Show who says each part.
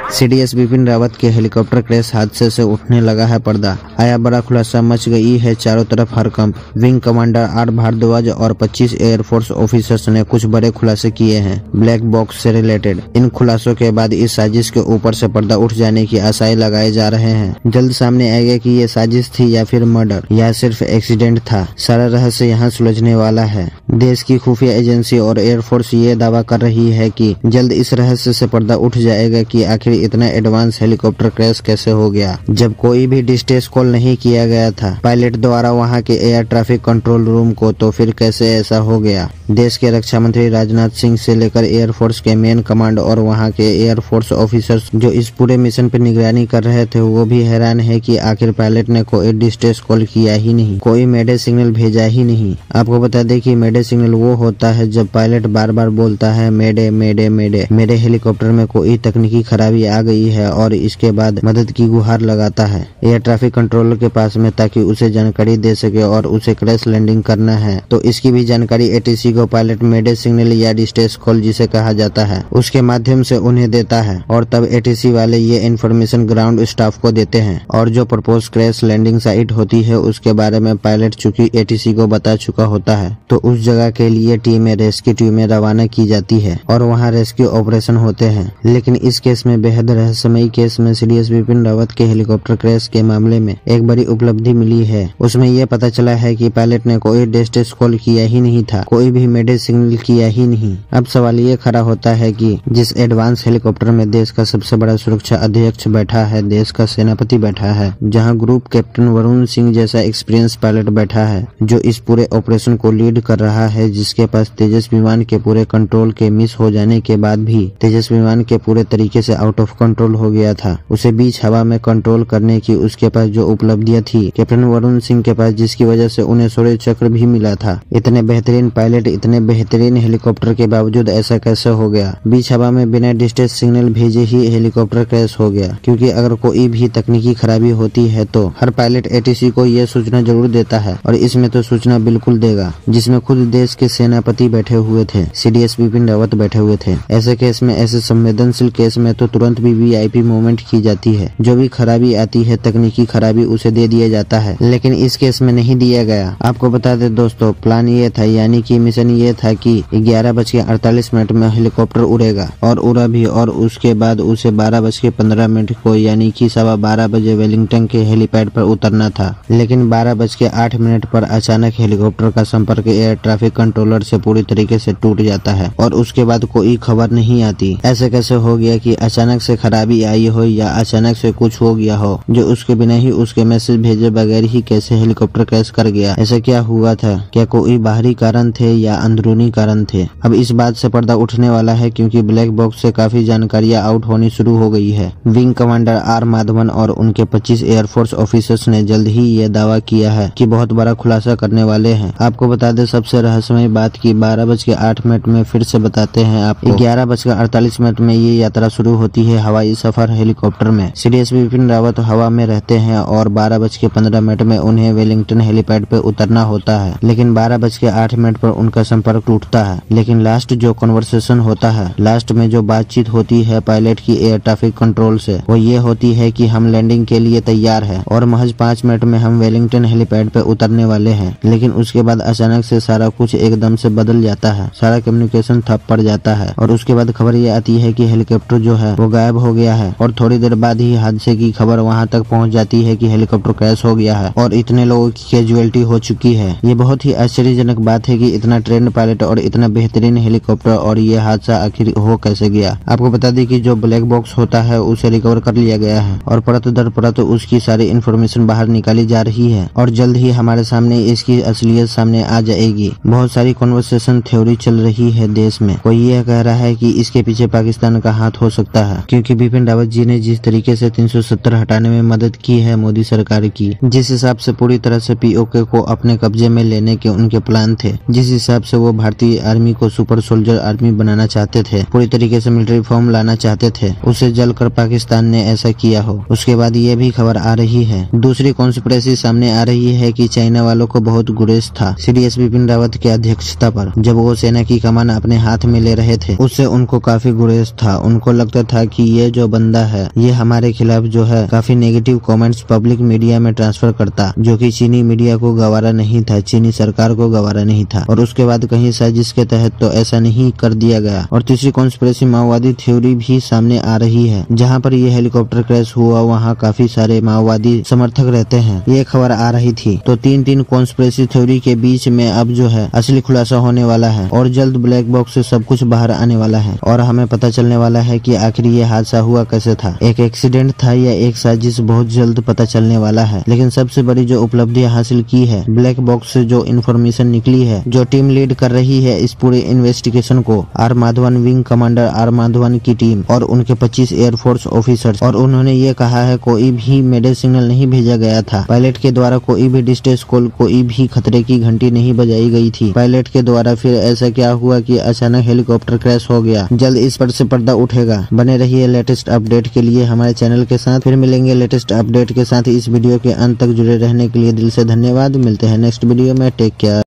Speaker 1: CDS Bipin Rawat के helicopter crash हादसे से उठने लगा है पर्दा। आया बड़ा खुलासा, मच गई है चारों तरफ हड़कंप। विंग कमांडर आर भारद्वाज और 25 एयरफोर्स ऑफिसर्स ने कुछ बड़े खुलासे किए हैं ब्लैक बॉक्स से रिलेटेड। इन खुलासों के बाद इस साजिश के ऊपर से पर्दा उठ जाने की आशाएं लगाए जा रहे हैं। जल्द सामने आएगा कि ये साजिश थी या फिर मर्डर या सिर्फ एक्सीडेंट था। सारा रहस्य यहाँ सुलझने वाला है। देश की खुफिया एजेंसी और एयरफोर्स ये दावा कर रही है कि जल्द इस रहस्य से पर्दा उठ जाएगा कि आखिर इतना एडवांस हेलीकॉप्टर क्रैश कैसे हो गया, जब कोई भी डिस्ट्रेस कॉल नहीं किया गया था पायलट द्वारा वहां के एयर ट्रैफिक कंट्रोल रूम को, तो फिर कैसे ऐसा हो गया। देश के रक्षा मंत्री राजनाथ सिंह से लेकर एयरफोर्स के मेन कमांड और वहां के एयरफोर्स ऑफिसर्स जो इस पूरे मिशन पर निगरानी कर रहे थे, वो भी हैरान है कि आखिर पायलट ने कोई डिस्ट्रेस कॉल किया ही नहीं, कोई मेडे सिग्नल भेजा ही नहीं। आपको बता दें कि मेडे सिग्नल वो होता है जब पायलट बार बार बोलता है मेडे मेडे मेडे, मेरे हेलीकॉप्टर में कोई तकनीकी खराबी आ गई है, और इसके बाद मदद की गुहार लगाता है एयर ट्रैफिक कंट्रोलर के पास में, ताकि उसे जानकारी दे सके और उसे क्रैश लैंडिंग करना है तो इसकी भी जानकारी एटीसी को पायलट मेडे सिग्नल या डिस्ट्रेस कॉल जिसे कहा जाता है उसके माध्यम से उन्हें देता है, और तब एटीसी वाले ये इन्फॉर्मेशन ग्राउंड स्टाफ को देते हैं। और जो प्रपोज क्रैश लैंडिंग साइट होती है उसके बारे में पायलट चूंकि एटीसी को बता चुका होता है, तो उस जगह के लिए रेस्क्यू टीमें रवाना की जाती है और वहाँ रेस्क्यू ऑपरेशन होते हैं। लेकिन इस केस में बेहद रहस्यमयी केस में सीडीएस बिपिन रावत के हेलीकॉप्टर क्रैश के मामले में एक बड़ी उपलब्धि मिली है। उसमें यह पता चला है कि पायलट ने कोई डिस्ट्रेस कॉल किया ही नहीं था, कोई भी मेडे सिग्नल किया ही नहीं। अब सवाल ये खड़ा होता है कि जिस एडवांस हेलीकॉप्टर में देश का सबसे बड़ा सुरक्षा अध्यक्ष बैठा है, देश का सेनापति बैठा है, जहाँ ग्रुप कैप्टन वरुण सिंह जैसा एक्सपीरियंस पायलट बैठा है जो इस पूरे ऑपरेशन को लीड कर रहा है, जिसके पास तेजस विमान के पूरे कंट्रोल के मिस हो जाने के बाद भी तेजस विमान के पूरे तरीके से आउट ऑफ कंट्रोल हो गया था, उसे बीच हवा में कंट्रोल करने की उसके पास जो उपलब्धियां थी कैप्टन वरुण सिंह के पास, जिसकी वजह से उन्हें शौर्य चक्र भी मिला था। इतने बेहतरीन पायलट, इतने बेहतरीन हेलीकॉप्टर के बावजूद ऐसा कैसे हो गया। बीच हवा में बिना डिस्ट्रेस सिग्नल भेजे ही हेलीकॉप्टर क्रैश हो गया, क्योंकि अगर कोई भी तकनीकी खराबी होती है तो हर पायलट एटीसी को यह सूचना जरूर देता है, और इसमें तो सूचना बिल्कुल देगा जिसमें खुद देश के सेनापति बैठे हुए थे, सीडीएस बिपिन रावत बैठे हुए थे। ऐसे केस में, ऐसे संवेदनशील केस में तो तुरंत भी वीआईपी मूवमेंट की जाती है। जो भी खराबी आती है, तकनीकी खराबी, उसे दे दिया जाता है, लेकिन इस केस में नहीं दिया गया। आपको बता दे दोस्तों, प्लान ये था, यानी कि मिशन ये था कि 11:48 में हेलीकॉप्टर उड़ेगा, और उड़ा भी, और उसके बाद उसे 12:15 को यानी कि 12:15 बजे वेलिंगटन के हेलीपैड पर उतरना था। लेकिन 12:08 पर अचानक हेलीकॉप्टर का संपर्क एयर ट्रैफिक कंट्रोलर से पूरी तरीके से टूट जाता है और उसके बाद कोई खबर नहीं आती। ऐसे कैसे हो गया कि अचानक से खराबी आई हो या अचानक से कुछ हो गया हो जो उसके बिना ही, उसके मैसेज भेजे बगैर ही कैसे हेलीकॉप्टर क्रैश कर गया। ऐसा क्या हुआ था? क्या कोई बाहरी कारण थे या अंदरूनी कारण थे? अब इस बात से पर्दा उठने वाला है, क्योंकि ब्लैक बॉक्स से काफी जानकारियां आउट होनी शुरू हो गई है। विंग कमांडर आर माधवन और उनके 25 एयरफोर्स ऑफिसर्स ने जल्द ही ये दावा किया है कि बहुत बड़ा खुलासा करने वाले हैं। आपको बता दें सबसे रहस्यमय बात की 12:08 में फिर से बताते हैं आपको। 11:48 में ये यात्रा शुरू होती है हवाई सफर हेलीकॉप्टर में। सीडीएस बिपिन रावत हवा में रहते हैं और 12:15 में उन्हें वेलिंगटन हेलीपैड पे उतरना होता है, लेकिन 12:08 पर उनका संपर्क टूटता है। लेकिन लास्ट जो कन्वर्सेशन होता है, लास्ट में जो बातचीत होती है पायलट की एयर ट्रैफिक कंट्रोल से, वो ये होती है कि हम लैंडिंग के लिए तैयार है और महज 5 मिनट में हम वेलिंगटन हेलीपैड पे उतरने वाले हैं। लेकिन उसके बाद अचानक से सारा कुछ एकदम से बदल जाता है, सारा कम्युनिकेशन ठप पड़ जाता है, और उसके बाद खबर ये आती है कि हेलीकॉप्टर जो है वो गायब हो गया है। और थोड़ी देर बाद ही हादसे की खबर वहां तक पहुंच जाती है कि हेलीकॉप्टर क्रैश हो गया है और इतने लोगों की कैजुअलिटी हो चुकी है। ये बहुत ही आश्चर्यजनक बात है कि इतना ट्रेंड पायलट और इतना बेहतरीन हेलीकॉप्टर, और ये हादसा आखिर हो कैसे गया। आपको बता दें कि जो ब्लैक बॉक्स होता है उसे रिकवर कर लिया गया है और परत दर परत उसकी सारी इन्फॉर्मेशन बाहर निकाली जा रही है, और जल्द ही हमारे सामने इसकी असलियत सामने आ जाएगी। बहुत सारी कॉन्वर्सेशन थ्योरी चल रही है देश में। कोई यह कह रहा है कि इसके पीछे पाकिस्तान का हाथ हो सकता है, क्योंकि बिपिन रावत जी ने जिस तरीके से 370 हटाने में मदद की है मोदी सरकार की, जिस हिसाब से पूरी तरह से पीओके को अपने कब्जे में लेने के उनके प्लान थे, जिस हिसाब से वो भारतीय आर्मी को सुपर सोल्जर आर्मी बनाना चाहते थे, पूरी तरीके से मिलिट्री फॉर्म लाना चाहते थे, उसे जलकर पाकिस्तान ने ऐसा किया हो। उसके बाद ये भी खबर आ रही है, दूसरी कॉन्स्पिरेसी सामने आ रही है कि चाइना वालों को बहुत गुरेज था सीडीएस बिपिन रावत की अध्यक्षता पर। जब वो सेना की कमान अपने हाथ में ले रहे थे, उससे उनको काफी गुरेज था। उनको लगता था कि ये जो बंदा है ये हमारे खिलाफ जो है काफी नेगेटिव कमेंट्स पब्लिक मीडिया में ट्रांसफर करता, जो कि चीनी मीडिया को गवारा नहीं था, चीनी सरकार को गवारा नहीं था। और उसके बाद कहीं साजिश के तहत तो ऐसा नहीं कर दिया गया। और तीसरी कॉन्स्पिरेसी माओवादी थ्योरी भी सामने आ रही है। जहाँ पर ये हेलीकॉप्टर क्रैश हुआ वहाँ काफी सारे माओवादी समर्थक रहते हैं, ये खबर आ रही थी। तो तीन कॉन्स्पिरेसी थ्योरी के बीच में अब जो है असली खुलासा होने वाला है और जल्द ब्लैक बॉक्स से सब कुछ बाहर आने वाला है और हमें पता चलने वाला है कि आखिर ये हादसा हुआ कैसे था, एक एक्सीडेंट था या एक साजिश, बहुत जल्द पता चलने वाला है। लेकिन सबसे बड़ी जो उपलब्धियां हासिल की है, ब्लैक बॉक्स से जो इन्फॉर्मेशन निकली है, जो टीम लीड कर रही है इस पूरे इन्वेस्टिगेशन को, R Madhavan wing commander R Madhavan की टीम और उनके 25 एयरफोर्स ऑफिसर्स। और उन्होंने ये कहा है कोई भी मेडे सिग्नल नहीं भेजा गया था, पायलट के द्वारा कोई भी डिस्ट्रेस कॉल, कोई भी खतरे की घंटी नहीं बजाई गई थी पायलट के द्वारा। फिर ऐसा क्या हुआ कि अचानक हेलीकॉप्टर क्रैश हो गया? जल्द इस पर से पर्दा उठेगा। बने रहिए लेटेस्ट अपडेट के लिए हमारे चैनल के साथ। फिर मिलेंगे लेटेस्ट अपडेट के साथ। इस वीडियो के अंत तक जुड़े रहने के लिए दिल से धन्यवाद। मिलते हैं नेक्स्ट वीडियो में। Take care.